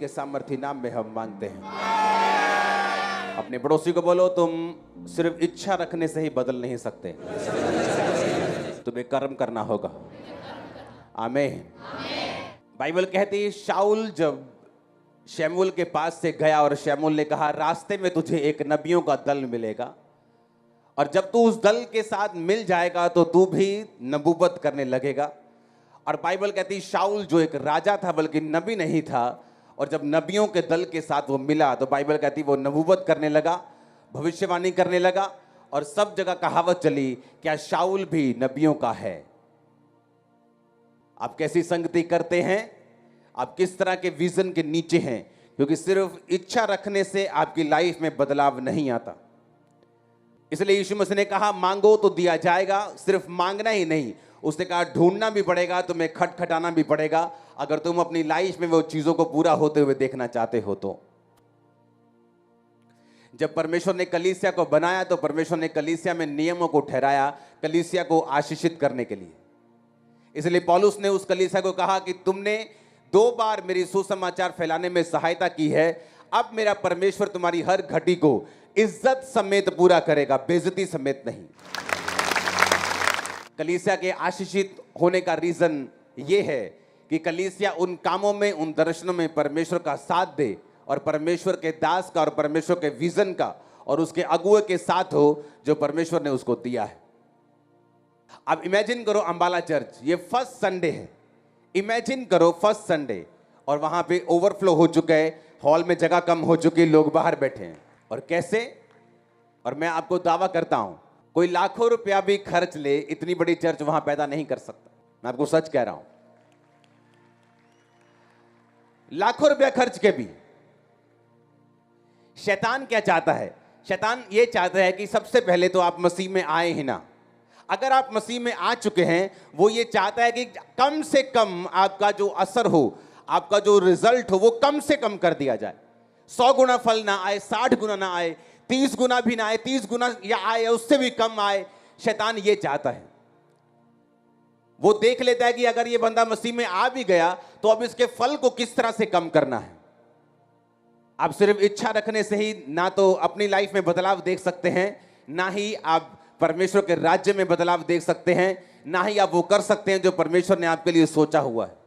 सामर्थी नाम में हम मांगते हैं। अपने पड़ोसी को बोलो, तुम सिर्फ इच्छा रखने से ही बदल नहीं सकते, तुम्हें कर्म करना होगा। आमीन। बाइबल कहती है शाऊल जब शमूएल के पास से गया और शमूएल ने कहा रास्ते में तुझे एक नबियों का दल मिलेगा और जब तू उस दल के साथ मिल जाएगा तो तू भी नबूवत करने लगेगा। और बाइबल कहती है शाऊल जो एक राजा था बल्कि नबी नहीं था, और जब नबियों के दल के साथ वो मिला तो बाइबल कहती वो नबूवत करने लगा, भविष्यवाणी करने लगा। और सब जगह कहावत चली, क्या शाऊल भी नबियों का है? आप कैसी संगति करते हैं, आप किस तरह के विजन के नीचे हैं, क्योंकि सिर्फ इच्छा रखने से आपकी लाइफ में बदलाव नहीं आता। इसलिए यीशु मसीह ने कहा मांगो तो दिया जाएगा। सिर्फ मांगना ही नहीं, उसने कहा ढूंढना भी पड़ेगा, तुम्हें खटखटाना भी पड़ेगा, अगर तुम अपनी लाइफ में वो चीजों को पूरा होते हुए देखना चाहते हो तो। जब परमेश्वर ने कलीसिया को बनाया तो परमेश्वर ने कलीसिया में नियमों को ठहराया, कलीसिया को आशीषित करने के लिए। इसलिए पौलुस ने उस कलीसिया को कहा कि तुमने 2 बार मेरी सुसमाचार फैलाने में सहायता की है, अब मेरा परमेश्वर तुम्हारी हर घटी को इज्जत समेत पूरा करेगा, बेइज्जती समेत नहीं। कलीसिया के आशीषित होने का रीजन यह है कि कलीसिया उन कामों में, उन दर्शनों में परमेश्वर का साथ दे और परमेश्वर के दास का और परमेश्वर के विजन का और उसके अगुए के साथ हो जो परमेश्वर ने उसको दिया है। अब इमेजिन करो अंबाला चर्च, ये फर्स्ट संडे है। इमेजिन करो फर्स्ट संडे और वहां पे ओवरफ्लो हो चुका है, हॉल में जगह कम हो चुकी, लोग बाहर बैठे हैं। और कैसे? और मैं आपको दावा करता हूं कोई लाखों रुपया भी खर्च ले, इतनी बड़ी चर्च वहां पैदा नहीं कर सकता। मैं आपको सच कह रहा हूं, लाखों रुपया खर्च के भी। शैतान क्या चाहता है? शैतान ये चाहता है कि सबसे पहले तो आप मसीह में आए ही ना। अगर आप मसीह में आ चुके हैं, वो ये चाहता है कि कम से कम आपका जो असर हो, आपका जो रिजल्ट हो, वो कम से कम कर दिया जाए। 100 गुना फल ना आए, 60 गुना ना आए, 30 गुना भी ना आए, 30 गुना या आए उससे भी कम आए। शैतान ये चाहता है। वो देख लेता है कि अगर ये बंदा मसीह में आ भी गया तो अब इसके फल को किस तरह से कम करना है। आप सिर्फ इच्छा रखने से ही ना तो अपनी लाइफ में बदलाव देख सकते हैं, ना ही आप परमेश्वर के राज्य में बदलाव देख सकते हैं, ना ही आप वो कर सकते हैं जो परमेश्वर ने आपके लिए सोचा हुआ है।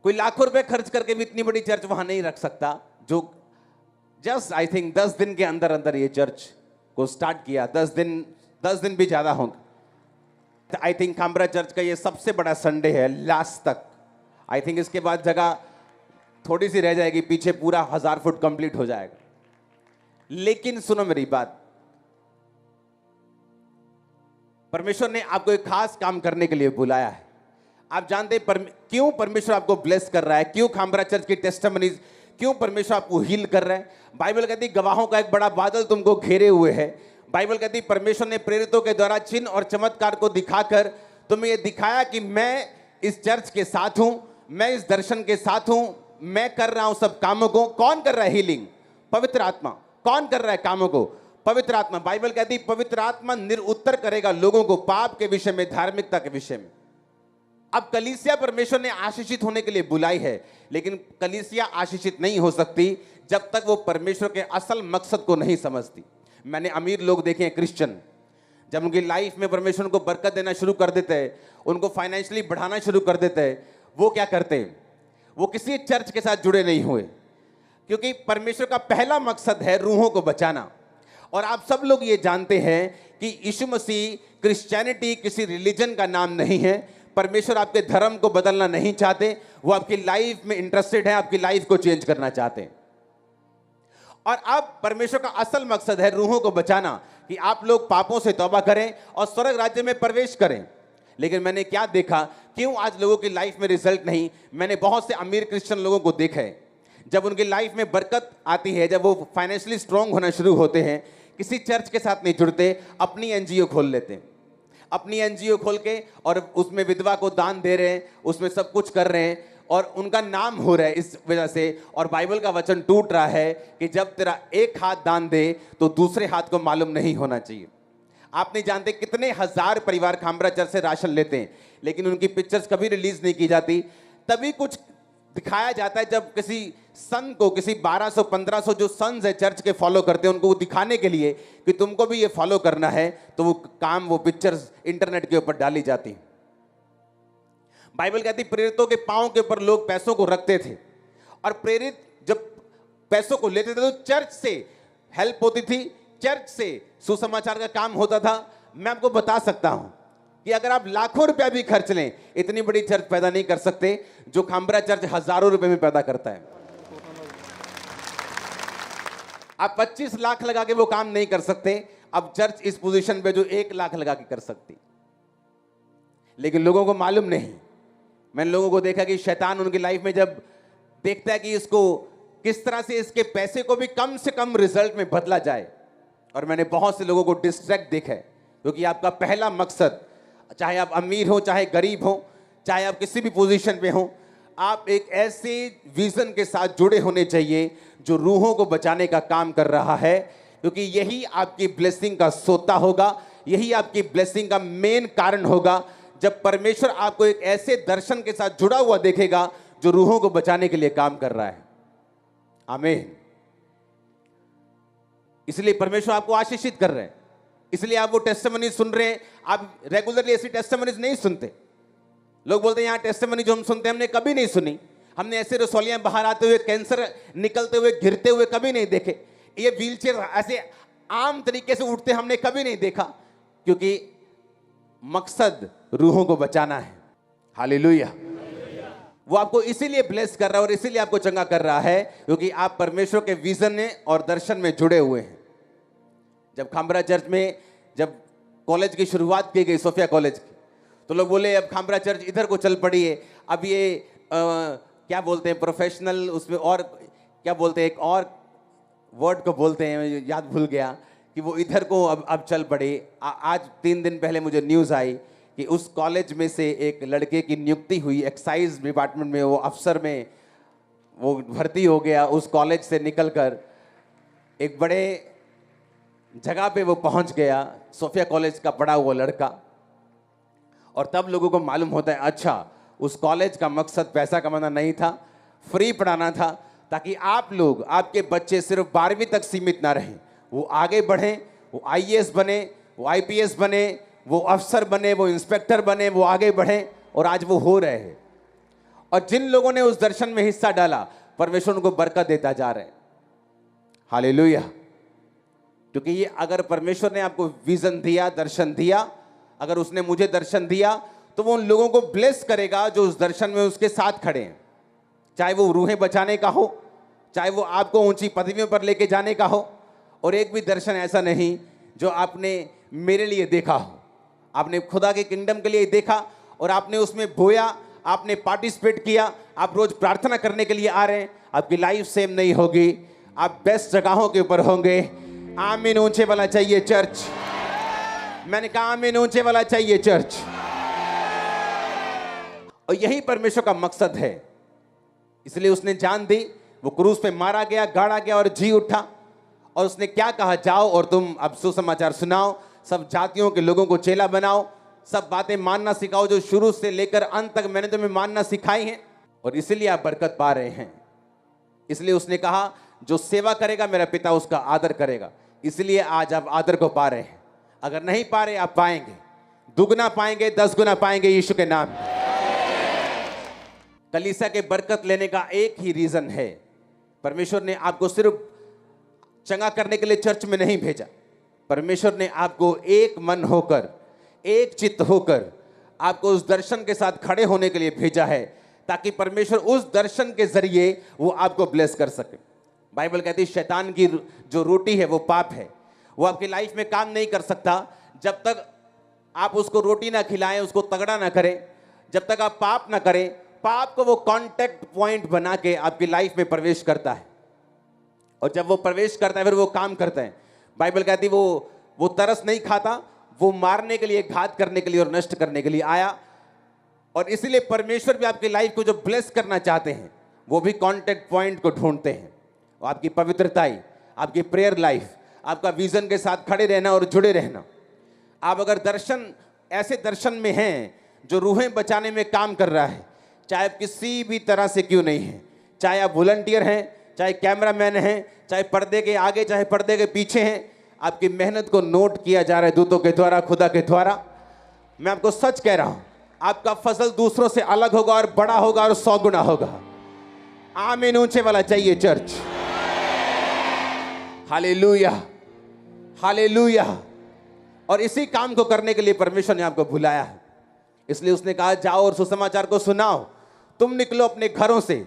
कोई लाखों रुपए खर्च करके भी इतनी बड़ी चर्च वहां नहीं रख सकता। जो जस्ट आई थिंक 10 दिन के अंदर अंदर ये चर्च को स्टार्ट किया, 10 दिन भी ज्यादा होंगे। आई थिंक खामरा चर्च का ये सबसे बड़ा संडे है लास्ट तक। आई थिंक इसके बाद जगह थोड़ी सी रह जाएगी, पीछे पूरा 1000 फुट कंप्लीट हो जाएगा। लेकिन सुनो मेरी बात, परमेश्वर ने आपको एक खास काम करने के लिए बुलाया है। आप जानते हैं क्यों परमेश्वर आपको ब्लेस कर रहा है? क्यों खामरा चर्च की टेस्टिमनीज, क्यों परमेश्वर आपको हील कर रहा है? बाइबल कहती है गवाहों का एक बड़ा बादल तुमको घेरे हुए है। बाइबल कहती है परमेश्वर ने प्रेरितों के द्वारा चिन्ह और चमत्कार को दिखाकर तुम्हें यह दिखाया कि मैं इस चर्च के साथ हूं, मैं इस दर्शन के साथ हूं, मैं कर रहा हूं सब कामों को। कौन कर रहा है हीलिंग? पवित्र आत्मा। कौन कर रहा है कामों को? पवित्र आत्मा। बाइबल कहती है पवित्र आत्मा निरुत्तर करेगा लोगों को पाप के विषय में, धार्मिकता के विषय में। अब कलीसिया परमेश्वर ने आशीषित होने के लिए बुलाई है, लेकिन कलीसिया आशीषित नहीं हो सकती जब तक वो परमेश्वर के असल मकसद को नहीं समझती। मैंने अमीर लोग देखे हैं क्रिश्चियन, जब उनकी लाइफ में परमेश्वर को बरकत देना शुरू कर देते हैं, उनको फाइनेंशियली बढ़ाना शुरू कर देते हैं, वो क्या करते हैं? वो किसी चर्च के साथ जुड़े नहीं हुए, क्योंकि परमेश्वर का पहला मकसद है रूहों को बचाना। और आप सब लोग ये जानते हैं कि यीशु मसीह, क्रिश्चियनिटी किसी रिलीजन का नाम नहीं है। परमेश्वर आपके धर्म को बदलना नहीं चाहते, वो आपकी लाइफ में इंटरेस्टेड है, आपकी लाइफ को चेंज करना चाहते हैं। और अब परमेश्वर का असल मकसद है रूहों को बचाना, कि आप लोग पापों से तौबा करें और स्वर्ग राज्य में प्रवेश करें। लेकिन मैंने क्या देखा, क्यों आज लोगों की लाइफ में रिजल्ट नहीं? मैंने बहुत से अमीर क्रिश्चियन लोगों को देखा है, जब उनकी लाइफ में बरकत आती है, जब वो फाइनेंशियली स्ट्रांग होना शुरू होते हैं, किसी चर्च के साथ नहीं जुड़ते, अपनी एनजीओ खोल लेते हैं। अपनी एनजीओ खोल के और उसमें विधवा को दान दे रहे हैं, उसमें सब कुछ कर रहे हैं और उनका नाम हो रहा है इस वजह से। और बाइबल का वचन टूट रहा है कि जब तेरा एक हाथ दान दे तो दूसरे हाथ को मालूम नहीं होना चाहिए। आप नहीं जानते कितने हजार परिवार खामरा चर्च से राशन लेते हैं, लेकिन उनकी पिक्चर्स कभी रिलीज नहीं की जाती। तभी कुछ दिखाया जाता है जब किसी सन को, किसी 1200 1500 जो सन्स है चर्च के फॉलो करते हैं, उनको दिखाने के लिए कि तुमको भी ये फॉलो करना है, तो वो पिक्चर्स इंटरनेट के ऊपर डाली जाती। बाइबल कहती प्रेरितों के पांव के ऊपर लोग पैसों को रखते थे, और प्रेरित जब पैसों को लेते थे तो चर्च से हेल्प होती थी, चर्च से सुसमाचार का काम होता था। मैं आपको बता सकता हूं कि अगर आप लाखों रुपया भी खर्च लें, इतनी बड़ी चर्च पैदा नहीं कर सकते जो खामबरा चर्च हजारों रुपए में पैदा करता है। आप 25 लाख लगा के वो काम नहीं कर सकते। अब चर्च इस पोजीशन पे जो 1 लाख लगा के कर सकती, लेकिन लोगों को मालूम नहीं। मैंने लोगों को देखा कि शैतान उनकी लाइफ में जब देखता है कि इसको किस तरह से इसके पैसे को भी कम से कम रिजल्ट में बदला जाए, और मैंने बहुत से लोगों को डिस्ट्रैक्ट देखा है, क्योंकि आपका पहला मकसद, चाहे आप अमीर हो चाहे गरीब हो, चाहे आप किसी भी पोजीशन पे हो, आप एक ऐसे विजन के साथ जुड़े होने चाहिए जो रूहों को बचाने का काम कर रहा है, क्योंकि यही आपकी ब्लेसिंग का सोता होगा, यही आपकी ब्लेसिंग का मेन कारण होगा। जब परमेश्वर आपको एक ऐसे दर्शन के साथ जुड़ा हुआ देखेगा जो रूहों को बचाने के लिए काम कर रहा है। आमीन। इसलिए परमेश्वर आपको आशीषित कर रहे हैं, इसलिए आप वो टेस्टिमनीज सुन रहे हैं। आप रेगुलरली ऐसी टेस्टिमनीज नहीं सुनते। लोग बोलते हैं यहाँ टेस्टिमनी जो हम सुनते हैं हमने कभी नहीं सुनी, हमने ऐसे रसौलियां बाहर आते हुए, कैंसर निकलते हुए, गिरते हुए कभी नहीं देखे, ये व्हीलचेयर ऐसे आम तरीके से उठते हमने कभी नहीं देखा, क्योंकि मकसद रूहों को बचाना है। हालेलुया। वो आपको इसीलिए ब्लेस कर रहा है और इसीलिए आपको चंगा कर रहा है, क्योंकि आप परमेश्वर के विजन में और दर्शन में जुड़े हुए हैं। जब खामबरा चर्च में जब कॉलेज की शुरुआत की गई, सोफिया कॉलेज की, तो लोग बोले अब खामबरा चर्च इधर को चल पड़ी है, अब ये क्या बोलते हैं प्रोफेशनल, उसमें और क्या बोलते हैं, एक और वर्ड को बोलते हैं, याद भूल गया, कि वो इधर को अब चल पड़े। आज 3 दिन पहले मुझे न्यूज़ आई कि उस कॉलेज में से एक लड़के की नियुक्ति हुई एक्साइज डिपार्टमेंट में, वो अफसर में वो भर्ती हो गया। उस कॉलेज से निकलकर एक बड़े जगह पे वो पहुंच गया, सोफिया कॉलेज का पढ़ा हुआ लड़का। और तब लोगों को मालूम होता है अच्छा उस कॉलेज का मकसद पैसा कमाना नहीं था, फ्री पढ़ाना था, ताकि आप लोग, आपके बच्चे सिर्फ 12वीं तक सीमित ना रहें, वो आगे बढ़ें, वो आईएएस बने, वो आईपीएस बने, वो अफसर बने, वो इंस्पेक्टर बने, वो आगे बढ़ें। और आज वो हो रहे हैं। और जिन लोगों ने उस दर्शन में हिस्सा डाला, परमेश्वर उनको बरकत देता जा रहे हैं। हालेलुया। क्योंकि ये अगर परमेश्वर ने आपको विजन दिया, दर्शन दिया, अगर उसने मुझे दर्शन दिया, तो वो उन लोगों को ब्लेस करेगा जो उस दर्शन में उसके साथ खड़े हैं। चाहे वो रूहें बचाने का हो, चाहे वो आपको ऊंची पदवियों पर लेके जाने का हो। और एक भी दर्शन ऐसा नहीं जो आपने मेरे लिए देखा हो, आपने खुदा के किंगडम के लिए देखा और आपने उसमें बोया, आपने पार्टिसिपेट किया, आप रोज प्रार्थना करने के लिए आ रहे हैं। आपकी लाइफ सेम नहीं होगी, आप बेस्ट जगहों के ऊपर होंगे। आमीन ऊंचे वाला चाहिए चर्च। मैंने कहा आमीन ऊंचे वाला चाहिए चर्च। और यही परमेश्वर का मकसद है, इसलिए उसने जान दी, वो क्रूस पे मारा गया, गाड़ा गया और जी उठा। और उसने क्या कहा, जाओ और तुम अब सुसमाचार सुनाओ, सब जातियों के लोगों को चेला बनाओ, सब बातें मानना सिखाओ जो शुरू से लेकर अंत तक मैंने तुम्हें मानना सिखाई हैं। और इसीलिए आप बरकत पा रहे हैं। इसलिए उसने कहा जो सेवा करेगा मेरा पिता उसका आदर करेगा। इसलिए आज आप आदर को पा रहे हैं। अगर नहीं पा रहे, आप पाएंगे, दुगना पाएंगे, 10 गुना पाएंगे यीशु के नाम। कलीसिया के बरकत लेने का एक ही रीजन है, परमेश्वर ने आपको सिर्फ चंगा करने के लिए चर्च में नहीं भेजा। परमेश्वर ने आपको एक मन होकर, एक चित्त होकर आपको उस दर्शन के साथ खड़े होने के लिए भेजा है, ताकि परमेश्वर उस दर्शन के जरिए वो आपको ब्लेस कर सके। बाइबल कहती है शैतान की जो रोटी है वो पाप है। वो आपकी लाइफ में काम नहीं कर सकता जब तक आप उसको रोटी ना खिलाएं, उसको तगड़ा ना करें, जब तक आप पाप ना करें। पाप को वो कांटेक्ट पॉइंट बना के आपकी लाइफ में प्रवेश करता है, और जब वो प्रवेश करता है फिर वो काम करता है। बाइबल कहती है वो तरस नहीं खाता, वो मारने के लिए, घात करने के लिए और नष्ट करने के लिए आया। और इसीलिए परमेश्वर भी आपकी लाइफ को जो ब्लेस करना चाहते हैं, वो भी कांटेक्ट पॉइंट को ढूंढते हैं। और आपकी पवित्रताई, आपकी प्रेयर लाइफ, आपका विजन के साथ खड़े रहना और जुड़े रहना। आप अगर दर्शन, ऐसे दर्शन में हैं जो रूहें बचाने में काम कर रहा है, चाहे आप किसी भी तरह से क्यों नहीं हैं, चाहे आप वॉलंटियर हैं, चाहे कैमरामैन हैं, चाहे पर्दे के आगे, चाहे पर्दे के पीछे हैं, आपकी मेहनत को नोट किया जा रहा है दूतों के द्वारा, खुदा के द्वारा। मैं आपको सच कह रहा हूं, आपका फसल दूसरों से अलग होगा और बड़ा होगा और 100 गुना होगा। आमीन ऊंचे वाला चाहिए चर्च। Hallelujah, hallelujah. और इसी काम को करने के लिए परमेश्वर ने आपको बुलाया है। इसलिए उसने कहा जाओ और सुसमाचार को सुनाओ। तुम निकलो अपने घरों से,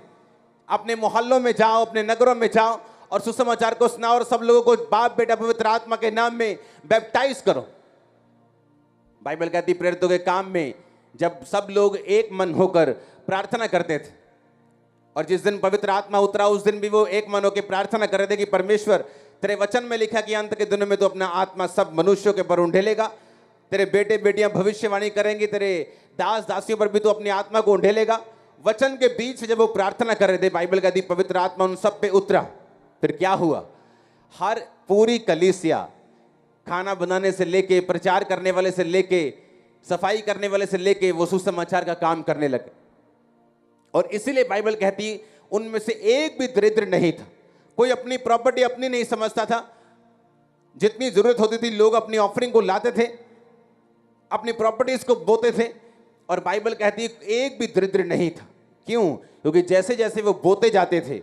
अपने मोहल्लों में जाओ, अपने नगरों में जाओ और सुसमाचार को सुनाओ और सब लोगों को बाप बेटा पवित्र आत्मा के नाम में बैप्टाइज करो। बाइबल कहती प्रेरितों के काम में जब सब लोग एक मन होकर प्रार्थना करते थे, और जिस दिन पवित्र आत्मा उतरा उस दिन भी वो एक मन होकर प्रार्थना कर रहे थे कि परमेश्वर, तेरे वचन में लिखा कि अंत के दिनों में तो अपना आत्मा सब मनुष्यों के पर उंडेलेगा, तेरे बेटे बेटियां भविष्यवाणी करेंगी, तेरे दास दासियों पर भी तो अपनी आत्मा को उंडेलेगा। वचन के बीच से जब वो प्रार्थना कर रहे थे, बाइबल कहती पवित्र आत्मा उन सब पे उतरा। फिर क्या हुआ? हर पूरी कलीसिया, खाना बनाने से लेके, प्रचार करने वाले से लेके, सफाई करने वाले से लेके, वो सुसमाचार का काम करने लगे। और इसीलिए बाइबल कहती उनमें से एक भी दरिद्र नहीं था। कोई अपनी प्रॉपर्टी अपनी नहीं समझता था। जितनी जरूरत होती थी लोग अपनी ऑफरिंग को लाते थे, अपनी प्रॉपर्टीज को बोते थे। और बाइबल कहती एक भी दरिद्र नहीं था। क्यों? क्योंकि जैसे जैसे वो बोते जाते थे,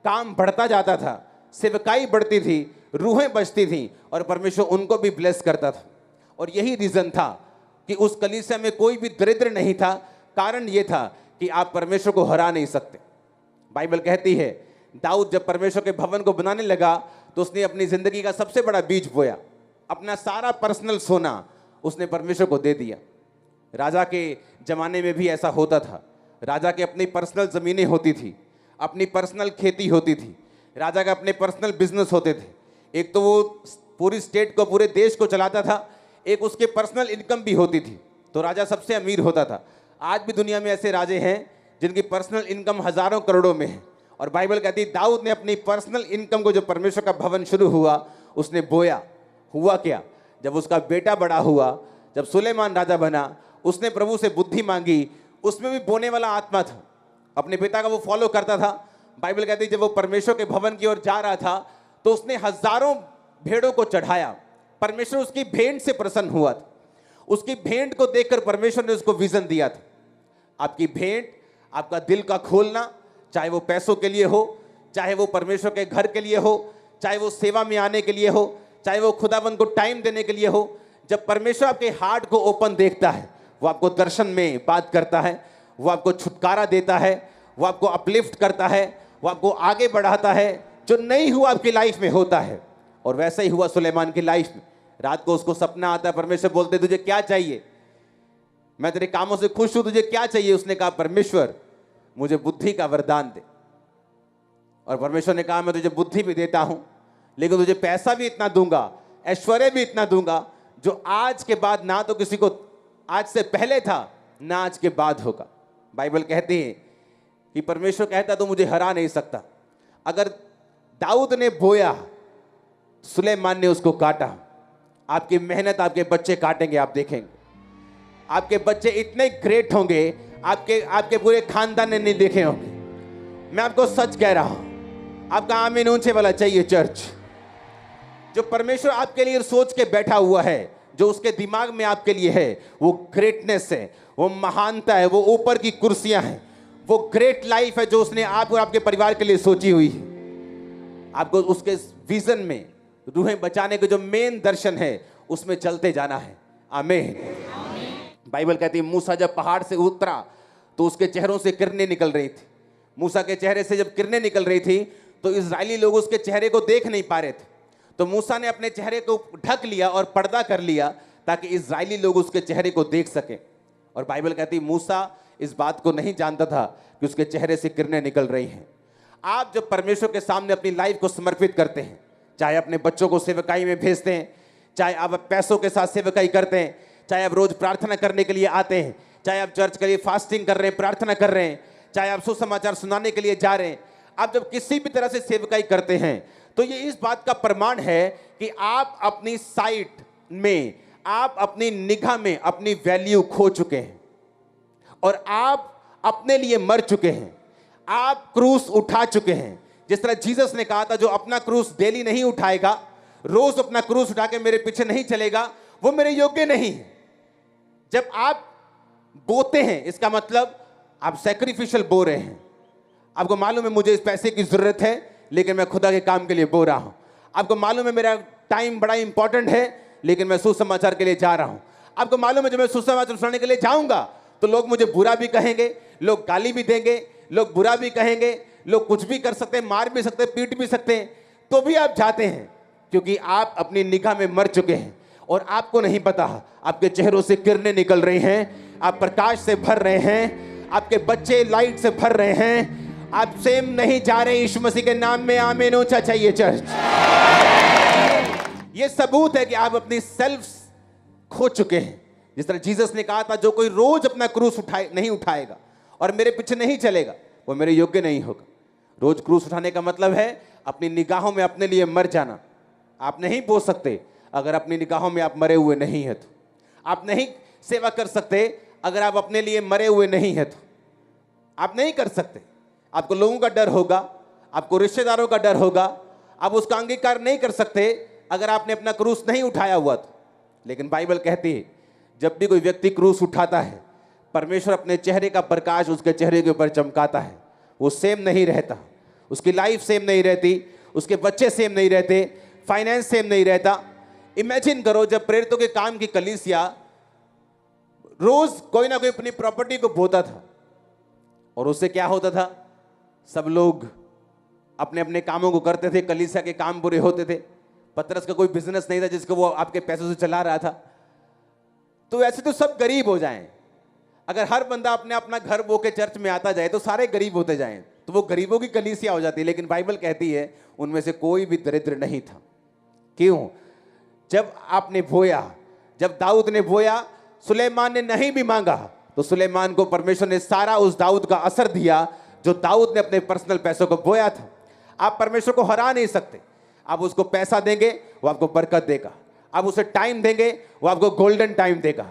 काम बढ़ता जाता था, सेवकाई बढ़ती थी, रूहें बचती थी और परमेश्वर उनको भी ब्लेस करता था। और यही रीजन था कि उस कलीसिया में कोई भी दरिद्र नहीं था। कारण यह था कि आप परमेश्वर को हरा नहीं सकते। बाइबल कहती है दाऊद जब परमेश्वर के भवन को बनाने लगा तो उसने अपनी जिंदगी का सबसे बड़ा बीज बोया। अपना सारा पर्सनल सोना उसने परमेश्वर को दे दिया। राजा के जमाने में भी ऐसा होता था। राजा के अपनी पर्सनल ज़मीनें होती थी, अपनी पर्सनल खेती होती थी, राजा के अपने पर्सनल बिजनेस होते थे। एक तो वो पूरी स्टेट को, पूरे देश को चलाता था, एक उसके पर्सनल इनकम भी होती थी, तो राजा सबसे अमीर होता था। आज भी दुनिया में ऐसे राजे हैं जिनकी पर्सनल इनकम हजारों करोड़ों में है। और बाइबल कहती है दाऊद ने अपनी पर्सनल इनकम को, जो परमेश्वर का भवन शुरू हुआ, उसने बोया। हुआ क्या? जब उसका बेटा बड़ा हुआ, जब सुलेमान राजा बना, उसने प्रभु से बुद्धि मांगी, उसमें भी बोने वाला आत्मा था। अपने पिता का वो फॉलो करता था। बाइबल कहती है जब वो परमेश्वर के भवन की ओर जा रहा था तो उसने हजारों भेड़ों को चढ़ाया। परमेश्वर उसकी भेंट से प्रसन्न हुआ था। उसकी भेंट को देखकर परमेश्वर ने उसको विजन दिया था। आपकी भेंट, आपका दिल का खोलना, चाहे वो पैसों के लिए हो, चाहे वो परमेश्वर के घर के लिए हो, चाहे वो सेवा में आने के लिए हो, चाहे वो खुदाबंद को टाइम देने के लिए हो, जब परमेश्वर आपके हार्ट को ओपन देखता है, वो आपको दर्शन में बात करता है, वो आपको छुटकारा देता है, वो आपको अपलिफ्ट करता है, वो आपको आगे बढ़ाता है। जो नहीं हुआ आपकी लाइफ में होता है। और वैसा ही हुआ सुलेमान की लाइफ में। रात को उसको सपना आता है, परमेश्वर बोलते तुझे क्या चाहिए? मैं तेरे कामों से खुश हूं, तुझे क्या चाहिए? उसने कहा परमेश्वर मुझे बुद्धि का वरदान दे। और परमेश्वर ने कहा मैं तुझे बुद्धि भी देता हूं, लेकिन तुझे पैसा भी इतना दूंगा, ऐश्वर्य भी इतना दूंगा, जो आज के बाद ना तो किसी को आज से पहले था, ना आज के बाद होगा। बाइबल कहती है कि परमेश्वर कहता तो मुझे हरा नहीं सकता। अगर दाऊद ने बोया, सुलेमान ने उसको काटा। आपकी मेहनत आपके बच्चे काटेंगे, आप देखेंगे। आपके बच्चे इतने ग्रेट होंगे, आपके पूरे खानदान ने नहीं देखे होंगे। मैं आपको सच कह रहा हूं। आपका आमीन ऊंचे वाला चाहिए चर्च। जो परमेश्वर आपके लिए सोच के बैठा हुआ है, जो उसके दिमाग में आपके लिए है, वो ग्रेटनेस है, वो महानता है, वो ऊपर की कुर्सियां हैं, वो ग्रेट लाइफ है जो उसने आप और आपके परिवार के लिए सोची हुई है। आपको उसके विजन में रूहें बचाने के जो मेन दर्शन है, उसमें चलते जाना है। आमीन। बाइबल कहती है मूसा जब पहाड़ से उतरा तो उसके चेहरों से किरणें निकल रही थी। मूसा के चेहरे से जब किरणें निकल रही थी तो इजरायली लोग उसके चेहरे को देख नहीं पा रहे थे। तो मूसा ने अपने चेहरे को ढक लिया और पर्दा कर लिया ताकि इजरायली लोग उसके चेहरे को देख सकें। और बाइबल कहती है मूसा इस बात को नहीं जानता था कि उसके चेहरे से किरणें निकल रही हैं। आप जब परमेश्वर के सामने अपनी लाइफ को समर्पित करते हैं, चाहे अपने बच्चों को सेवकाई में भेजते हैं, चाहे आप पैसों के साथ सेवकाई करते हैं, चाहे आप रोज प्रार्थना करने के लिए आते हैं, चाहे आप चर्च के लिए फास्टिंग कर रहे हैं, प्रार्थना कर रहे हैं, चाहे आप सुसमाचार सुनाने के लिए जा रहे हैं, आप जब किसी भी तरह से सेवकाई करते हैं तो ये इस बात का प्रमाण है कि आप अपनी साइट में, आप अपनी निगाह में अपनी वैल्यू खो चुके हैं। और आप अपने लिए मर चुके हैं, आप क्रूस उठा चुके हैं। जिस तरह जीसस ने कहा था, जो अपना क्रूस डेली नहीं उठाएगा, रोज अपना क्रूस उठा के मेरे पीछे नहीं चलेगा, वो मेरे योग्य नहीं है। जब आप बोते हैं, इसका मतलब आप सैक्रिफिशियल बो रहे हैं। आपको मालूम है मुझे इस पैसे की जरूरत है, लेकिन मैं खुदा के काम के लिए बो रहा हूं। आपको मालूम है मेरा टाइम बड़ा इंपॉर्टेंट है, लेकिन मैं सुसमाचार के लिए जा रहा हूं। आपको मालूम है जब मैं सुसमाचार सुनाने के लिए जाऊंगा तो लोग मुझे बुरा भी कहेंगे, लोग गाली भी देंगे, लोग बुरा भी कहेंगे, लोग कुछ भी कर सकते हैं, मार भी सकते हैं, पीट भी सकते हैं, तो भी आप जाते हैं, क्योंकि आप अपनी निगाह में मर चुके हैं और आपको नहीं पता। आपके चेहरों से किरणें निकल रही हैं, आप प्रकाश से भर रहे हैं, आपके बच्चे लाइट से भर रहे हैं, आप सेम नहीं जा रहे। यीशु मसीह के नाम में आमीन ऊंचा चाहिए चर्च। ये सबूत है कि आप अपनी सेल्फ खो चुके हैं। जिस तरह जीसस ने कहा था, जो कोई रोज अपना क्रूस नहीं उठाएगा और मेरे पीछे नहीं चलेगा, वो मेरे योग्य नहीं होगा। रोज क्रूस उठाने का मतलब है अपनी निगाहों में अपने लिए मर जाना। आप नहीं बोल सकते अगर अपनी निगाहों में आप मरे हुए नहीं है तो। आप नहीं सेवा कर सकते अगर आप अपने लिए मरे हुए नहीं है तो। आप नहीं कर सकते। आपको लोगों का डर होगा, आपको रिश्तेदारों का डर होगा, आप उसका अंगीकार नहीं कर सकते अगर आपने अपना क्रूस नहीं उठाया हुआ तो। लेकिन बाइबल कहती है, जब भी कोई व्यक्ति क्रूस उठाता है, परमेश्वर अपने चेहरे का प्रकाश उसके चेहरे के ऊपर चमकाता है। वो सेम नहीं रहता, उसकी लाइफ सेम नहीं रहती, उसके बच्चे सेम नहीं रहते, फाइनेंस सेम नहीं रहता। इमेजिन करो, जब प्रेरितों के काम की कलीसिया रोज कोई ना कोई अपनी प्रॉपर्टी को बोता था, और उससे क्या होता था, सब लोग अपने अपने कामों को करते थे, कलीसिया के काम बुरे होते थे। पतरस का कोई बिजनेस नहीं था जिसको वो आपके पैसों से चला रहा था। तो ऐसे तो सब गरीब हो जाएं। अगर हर बंदा अपने अपना घर बो के चर्च में आता जाए तो सारे गरीब होते जाएं, तो वो गरीबों की कलीसिया हो जाती है। लेकिन बाइबल कहती है उनमें से कोई भी दरिद्र नहीं था। क्यों? जब आपने बोया, जब दाऊद ने बोया, सुलेमान ने नहीं भी मांगा, तो सुलेमान को परमेश्वर ने सारा उस दाऊद का असर दिया जो दाऊद ने अपने पर्सनल पैसों को बोया था। आप परमेश्वर को हरा नहीं सकते। आप उसको पैसा देंगे, वो आपको बरकत देगा। आप उसे टाइम देंगे, वो आपको गोल्डन टाइम देगा।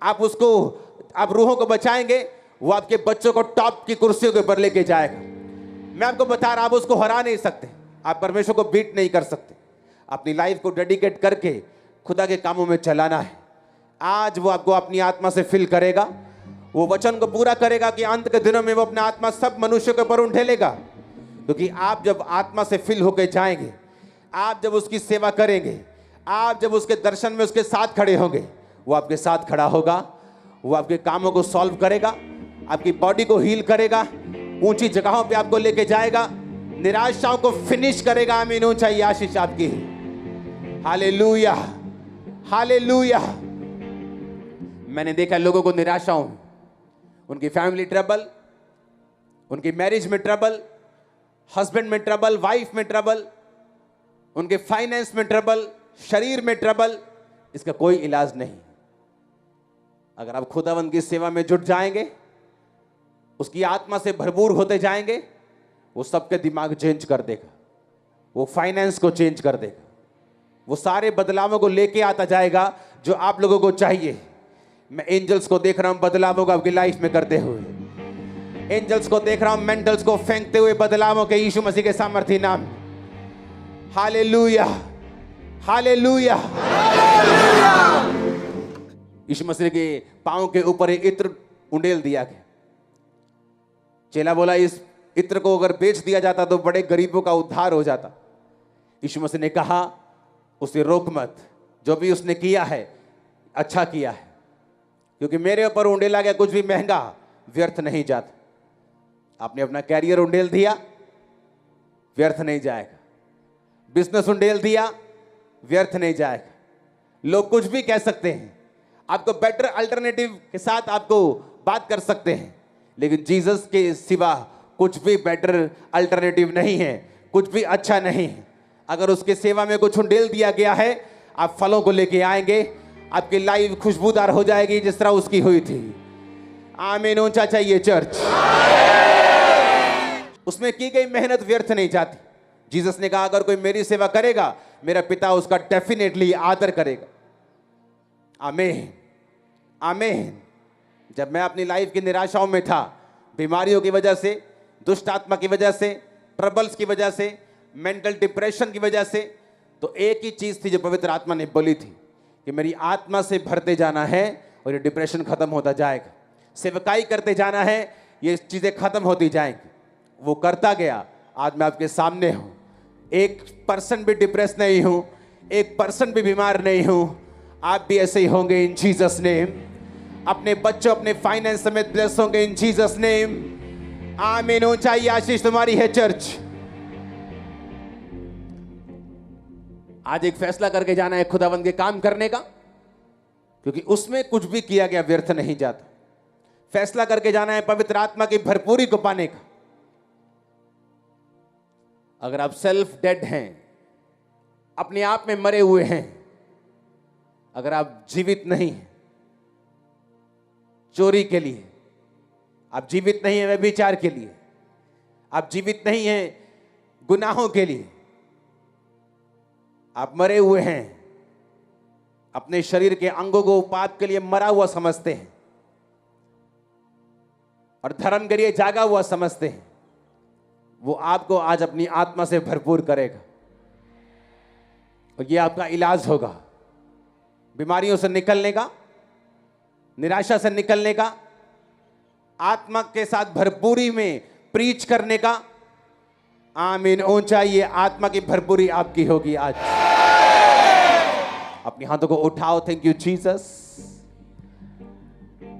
आप रूहों को बचाएंगे, वो आपके बच्चों को टॉप की कुर्सियों के ऊपर लेके जाएगा। मैं आपको बता रहा, आप उसको हरा नहीं सकते, आप परमेश्वर को बीट नहीं कर सकते। अपनी लाइफ को डेडिकेट करके खुदा के कामों में चलाना है। आज वो आपको अपनी आत्मा से फिल करेगा, वो वचन को पूरा करेगा कि अंत के दिनों में वो अपना आत्मा सब मनुष्यों के ऊपर उंडेलेगा। क्योंकि आप जब आत्मा से फिल होकर जाएंगे, आप जब उसकी सेवा करेंगे, आप जब उसके दर्शन में उसके साथ खड़े होंगे, वो आपके साथ खड़ा होगा, वो आपके कामों को सॉल्व करेगा, आपकी बॉडी को हील करेगा, ऊंची जगहों पे आपको लेके जाएगा, निराशाओं को फिनिश करेगा। आमीन ऊंचा आशीष आपकी। Hallelujah, hallelujah. मैंने देखा लोगों को निराशाओं, उनकी फैमिली ट्रबल, उनकी मैरिज में ट्रबल, हस्बैंड में ट्रबल, वाइफ में ट्रबल, उनके फाइनेंस में ट्रबल, शरीर में ट्रबल, इसका कोई इलाज नहीं। अगर आप खुदावंद की सेवा में जुट जाएंगे, उसकी आत्मा से भरपूर होते जाएंगे, वो सबके दिमाग चेंज कर देगा, वो फाइनेंस को चेंज कर देगा, वो सारे बदलावों को लेके आता जाएगा जो आप लोगों को चाहिए। मैं एंजल्स को देख रहा हूं बदलावों को आपकी लाइफ में करते हुए, एंजल्स को देख रहा हूं मेंटल्स को फेंकते हुए बदलावों के यीशु मसीह के सामर्थ्य नाम में। Hallelujah, hallelujah. यीशु मसीह के पांव के ऊपर एक इत्र उंडेल दिया गया। चेला बोला, इस इत्र को अगर बेच दिया जाता तो बड़े गरीबों का उद्धार हो जाता। यीशु मसीह ने कहा, उसे रोक मत, जो भी उसने किया है अच्छा किया है, क्योंकि मेरे ऊपर उंडेला गया कुछ भी महंगा व्यर्थ नहीं जाता। आपने अपना कैरियर उंडेल दिया, व्यर्थ नहीं जाएगा। बिजनेस उंडेल दिया, व्यर्थ नहीं जाएगा। लोग कुछ भी कह सकते हैं, आपको बेटर अल्टरनेटिव के साथ आपको बात कर सकते हैं, लेकिन जीसस के सिवा कुछ भी बेटर अल्टरनेटिव नहीं है, कुछ भी अच्छा नहीं है। अगर उसके सेवा में कुछ उंडेल दिया गया है, आप फलों को लेके आएंगे, आपकी लाइफ खुशबूदार हो जाएगी जिस तरह उसकी हुई थी। आमीन ऊंचा चाहिए चर्च। उसमें की गई मेहनत व्यर्थ नहीं जाती। जीसस ने कहा, अगर कोई मेरी सेवा करेगा, मेरा पिता उसका डेफिनेटली आदर करेगा। आमीन, आमीन। जब मैं अपनी लाइफ की निराशाओं में था, बीमारियों की वजह से, दुष्ट आत्मा की वजह से, ट्रबल्स की वजह से, मेंटल डिप्रेशन की वजह से, तो एक ही चीज थी जो पवित्र आत्मा ने बोली थी कि मेरी आत्मा से भरते जाना है और ये डिप्रेशन खत्म होता जाएगा। सेवकाई करते जाना है, ये चीजें खत्म होती जाएंगी। वो करता गया। आज मैं आपके सामने हूं, 1% भी डिप्रेस नहीं हूं, 1% भी बीमार नहीं हूं। आप भी ऐसे ही होंगे इन जीसस नेम। अपने बच्चों, अपने फाइनेंस समेत ब्लेस होंगे इन जीसस नेम। आमीन। ऊंचाई आशीष तुम्हारी है चर्च। आज एक फैसला करके जाना है खुदावंद के काम करने का, क्योंकि उसमें कुछ भी किया गया व्यर्थ नहीं जाता। फैसला करके जाना है पवित्र आत्मा की भरपूरी को पाने का। अगर आप सेल्फ डेड हैं, अपने आप में मरे हुए हैं, अगर आप जीवित नहीं हैं चोरी के लिए, आप जीवित नहीं हैं व्यभिचार के लिए, आप जीवित नहीं हैं गुनाहों के लिए, आप मरे हुए हैं, अपने शरीर के अंगों को पाप के लिए मरा हुआ समझते हैं और धर्म के लिए जागा हुआ समझते हैं, वो आपको आज अपनी आत्मा से भरपूर करेगा और ये आपका इलाज होगा। बीमारियों से निकलने का, निराशा से निकलने का, आत्मा के साथ भरपूरी में प्रीच करने का। आमीन। ऊंचाई, ये आत्मा की भरपूरी आपकी होगी आज। अपने हाथों को उठाओ। Thank you Jesus.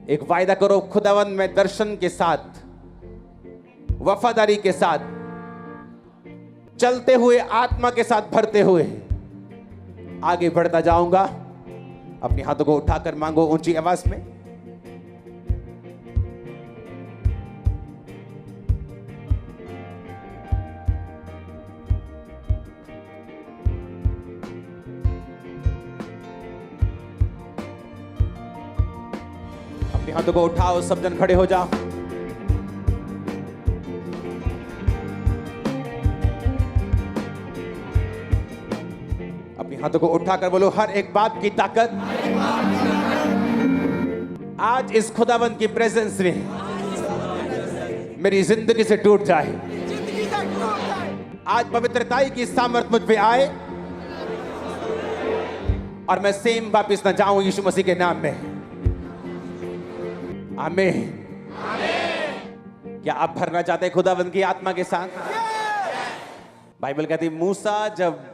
एक वायदा करो खुदावंद, मैं दर्शन के साथ, वफादारी के साथ, चलते हुए आत्मा के साथ भरते हुए आगे बढ़ता जाऊंगा। अपने हाथों को उठाकर मांगो ऊंची आवाज में। अपने हाथों को उठाओ, सब जन खड़े हो जाओ। अपने हाथों को उठाकर बोलो, हर एक बात की ताकत आज इस खुदावंद की प्रेजेंस में मेरी जिंदगी से टूट जाए। आज पवित्रताई की सामर्थ मुझ पे आए और मैं सेम वापिस न जाऊं यीशु मसीह के नाम में। आमीन। क्या आप भरना चाहते हैं खुदावंद की आत्मा के साथ? बाइबल कहती मूसा जब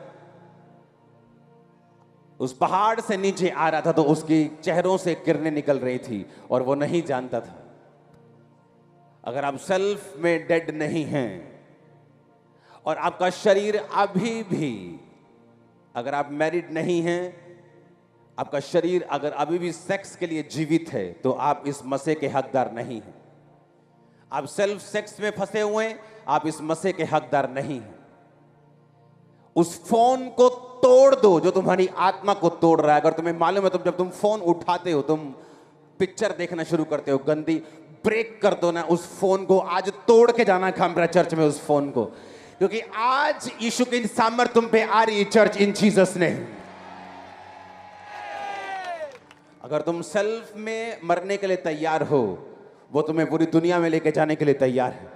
उस पहाड़ से नीचे आ रहा था तो उसकी चेहरों से किरणें निकल रही थी और वो नहीं जानता था। अगर आप सेल्फ में डेड नहीं हैं और आपका शरीर अभी भी, अगर आप मैरिड नहीं हैं, आपका शरीर अगर अभी भी सेक्स के लिए जीवित है, तो आप इस मसीह के हकदार नहीं हैं। आप सेल्फ सेक्स में फंसे हुए हैं, आप इस मसीह के हकदार नहीं हैं। उस फोन को तोड़ दो जो तुम्हारी आत्मा को तोड़ रहा है। अगर तुम्हें मालूम है, तुम जब तुम फोन उठाते हो, तुम पिक्चर देखना शुरू करते हो गंदी, ब्रेक कर दो ना उस फोन को। आज तोड़ के जाना खामरा चर्च में उस फोन को, क्योंकि आज यीशु की सामर्थ तुम पे आ रही है चर्च, इन जीसस ने। अगर तुम सेल्फ में मरने के लिए तैयार हो, वो तुम्हें पूरी दुनिया में लेके जाने के लिए तैयार है।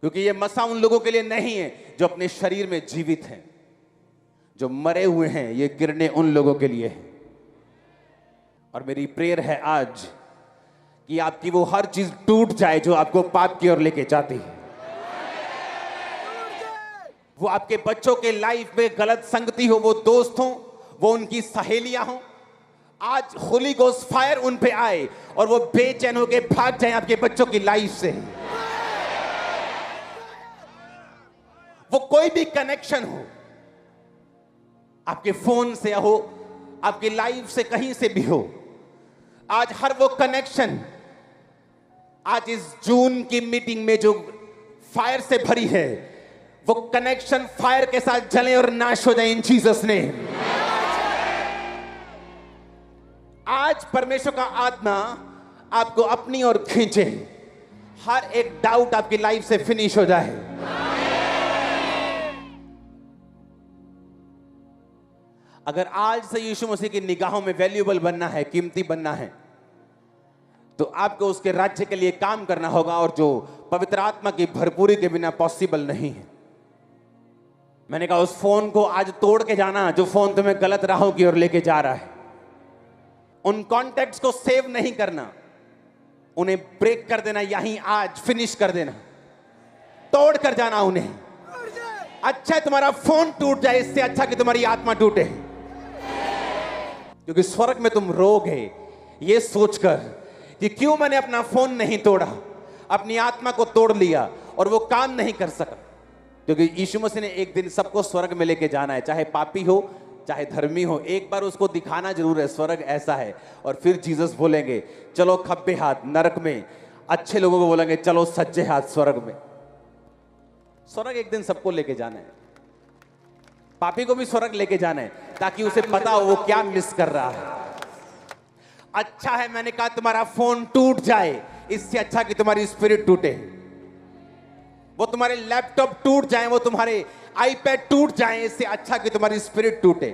क्योंकि ये मसा उन लोगों के लिए नहीं है जो अपने शरीर में जीवित हैं, जो मरे हुए हैं। ये किरणें उन लोगों के लिए है। और मेरी प्रेयर है आज कि आपकी वो हर चीज टूट जाए जो आपको पाप की ओर लेके जाती है। वो आपके बच्चों के लाइफ में गलत संगति हो, वो दोस्त हो, वो उनकी सहेलियां हो। आज होली गोस्ट फायर उन पे आए और वो बेचैन होके भाग जाए आपके बच्चों की लाइफ से। वो कोई भी कनेक्शन हो, आपके फोन से हो, आपकी लाइफ से कहीं से भी हो, आज हर वो कनेक्शन आज इस जून की मीटिंग में जो फायर से भरी है, वो कनेक्शन फायर के साथ जले और नाश हो जाए इन जीसस ने। आज परमेश्वर का आत्मा आपको अपनी ओर खींचे, हर एक डाउट आपकी लाइफ से फिनिश हो जाए। अगर आज से यीशु मसीह की निगाहों में वैल्यूएबल बनना है, कीमती बनना है, तो आपको उसके राज्य के लिए काम करना होगा, और जो पवित्र आत्मा की भरपूरी के बिना पॉसिबल नहीं है। मैंने कहा उस फोन को आज तोड़ के जाना जो फोन तुम्हें गलत राहों की ओर लेके जा रहा है। उन कॉन्टैक्ट्स को सेव नहीं करना, उन्हें ब्रेक कर देना, यहीं आज फिनिश कर देना, तोड़ कर जाना उन्हें। अच्छा तुम्हारा फोन टूट जाए, इससे अच्छा कि तुम्हारी आत्मा टूटे, क्योंकि स्वर्ग में तुम रोगे ये सोचकर कि क्यों मैंने अपना फोन नहीं तोड़ा, अपनी आत्मा को तोड़ लिया और वो काम नहीं कर सका। क्योंकि यीशु मसीह ने एक दिन सबको स्वर्ग में लेके जाना है, चाहे पापी हो चाहे धर्मी हो, एक बार उसको दिखाना जरूर है स्वर्ग ऐसा है। और फिर जीसस बोलेंगे चलो खब्बे हाथ नरक में, अच्छे लोगों को बोलेंगे चलो सच्चे हाथ स्वर्ग में। स्वर्ग एक दिन सबको लेके जाना है, पापी को भी स्वर्ग लेके जाना है, ताकि उसे पता हो वो क्या मिस कर रहा है। अच्छा है मैंने कहा तुम्हारा फोन टूट जाए, इससे अच्छा कि तुम्हारी स्पिरिट टूटे। वो तुम्हारे लैपटॉप टूट जाए, वो तुम्हारे आईपैड टूट जाए, इससे अच्छा कि तुम्हारी स्पिरिट टूटे।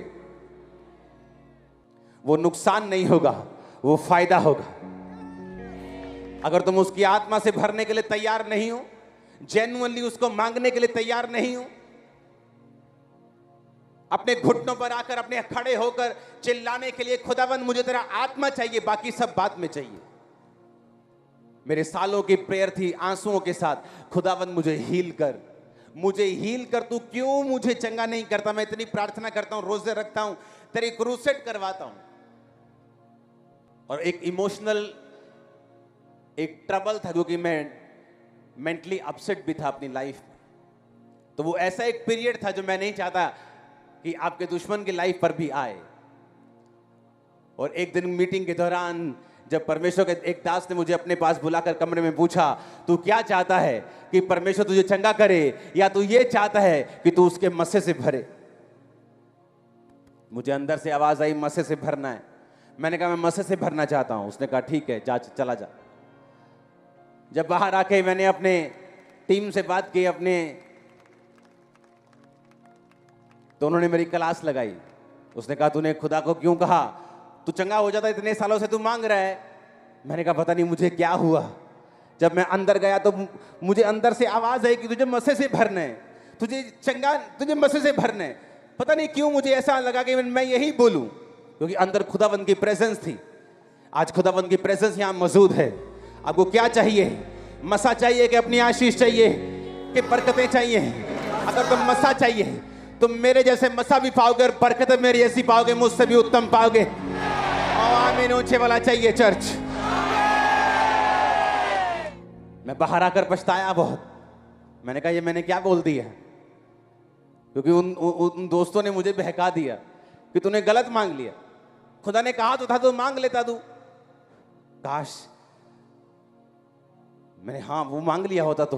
वो नुकसान नहीं होगा, वो फायदा होगा। अगर तुम उसकी आत्मा से भरने के लिए तैयार नहीं हो, जेन्युइनली उसको मांगने के लिए तैयार नहीं हो, अपने घुटनों पर आकर अपने खड़े होकर चिल्लाने के लिए खुदावंद मुझे तेरा आत्मा चाहिए, बाकी सब बाद में चाहिए। मेरे सालों की प्रेयर थी आंसुओं के साथ, खुदावंद मुझे हील कर, मुझे हील कर, तू क्यों मुझे चंगा नहीं करता। मैं इतनी प्रार्थना करता हूं, रोजे रखता हूं, तेरी क्रूसेड करवाता हूं। और एक इमोशनल एक ट्रबल था, क्योंकि मैं मेंटली अपसेट भी था अपनी लाइफ में। तो वो ऐसा एक पीरियड था जो मैं नहीं चाहता कि आपके दुश्मन की लाइफ पर भी आए। और एक दिन मीटिंग के दौरान जब परमेश्वर के एक दास ने मुझे अपने पास बुलाकर कमरे में पूछा, तू क्या चाहता है, कि परमेश्वर तुझे चंगा करे या तू ये चाहता है कि तू उसके मस्से से भरे। मुझे अंदर से आवाज आई मस्से से भरना है। मैंने कहा मैं मस्से से भरना चाहता हूं। उसने कहा ठीक है जा, चला जा। जब बाहर आके मैंने अपने टीम से बात की अपने, तो उन्होंने मेरी क्लास लगाई। उसने कहा तूने खुदा को क्यों कहा तू चंगा हो जाता, इतने सालों से तू मांग रहा है। मैंने कहा पता नहीं मुझे क्या हुआ। जब मैं अंदर गया तो मुझे अंदर से आवाज आई कि तुझे मस्से से भरना है, तुझे चंगा, तुझे मस्से से भरना है। पता नहीं क्यों मुझे ऐसा लगा कि मैं यही बोलूं, क्योंकि अंदर खुदावंद की प्रेजेंस थी। आज खुदावंद की प्रेजेंस यहां मौजूद है। आपको क्या चाहिए? मसा चाहिए कि अपनी आशीष चाहिए कि बरकतें चाहिए? अगर तुम मसा चाहिए तुम मेरे जैसे मसा भी पाओगे और बरकतें मेरी ऐसी पाओगे, मुझसे भी उत्तम पाओगे। आमीन ऊंचे वाला चाहिए चर्च। मैं बाहर आकर पछताया बहुत। मैंने कहा ये मैंने क्या बोल दिया, क्योंकि उन दोस्तों ने मुझे बहका दिया कि तूने गलत मांग लिया। खुदा ने कहा तो था तो मांग लेता तू। काश मैंने हाँ वो मांग लिया होता तो,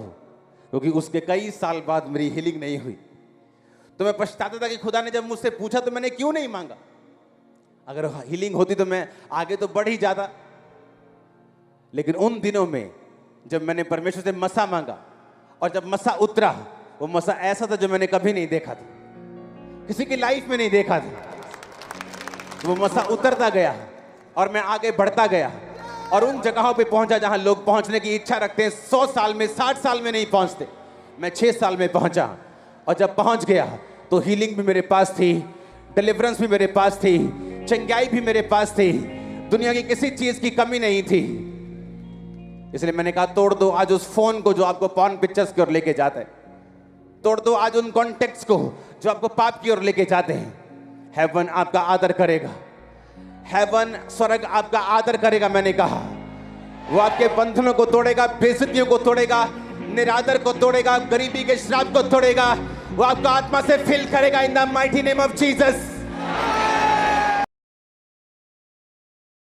क्योंकि उसके कई साल बाद मेरी हीलिंग नहीं हुई। तो मैं पछताता था कि खुदा ने जब मुझसे पूछा तो मैंने क्यों नहीं मांगा। अगर हीलिंग होती तो मैं आगे तो बढ़ ही जाता। लेकिन उन दिनों में जब मैंने परमेश्वर से मसा मांगा और जब मसा उतरा, वो मसा ऐसा था जो मैंने कभी नहीं देखा था, किसी की लाइफ में नहीं देखा था। तो वो मसा उतरता गया और मैं आगे बढ़ता गया और उन जगहों पे पहुंचा जहां लोग पहुंचने की इच्छा रखते हैं 100 साल में 60 साल में नहीं पहुंचते। मैं 6 साल में पहुंचा और जब पहुंच गया तो हीलिंग भी मेरे पास थी, डिलीवरेंस भी मेरे पास थी, चंगाई भी मेरे पास थी, दुनिया की किसी चीज की कमी नहीं थी। इसलिए मैंने कहा तोड़ दो आज उस फोन को जो आपको पॉर्न पिक्चर्स की ओर लेके जाता है। तोड़ दो आज उन कॉन्टेक्ट्स को जो आपको पाप की ओर लेके जाते हैं। हेवन आपका आदर करेगा, हेवन स्वर्ग आपका आदर करेगा। मैंने कहा वो आपके बंधनों को तोड़ेगा, बेइज्जतियों को तोड़ेगा, निरादर को तोड़ेगा, गरीबी के श्राप को तोड़ेगा। वो आपका आत्मा से फिल करेगा in the mighty name of Jesus.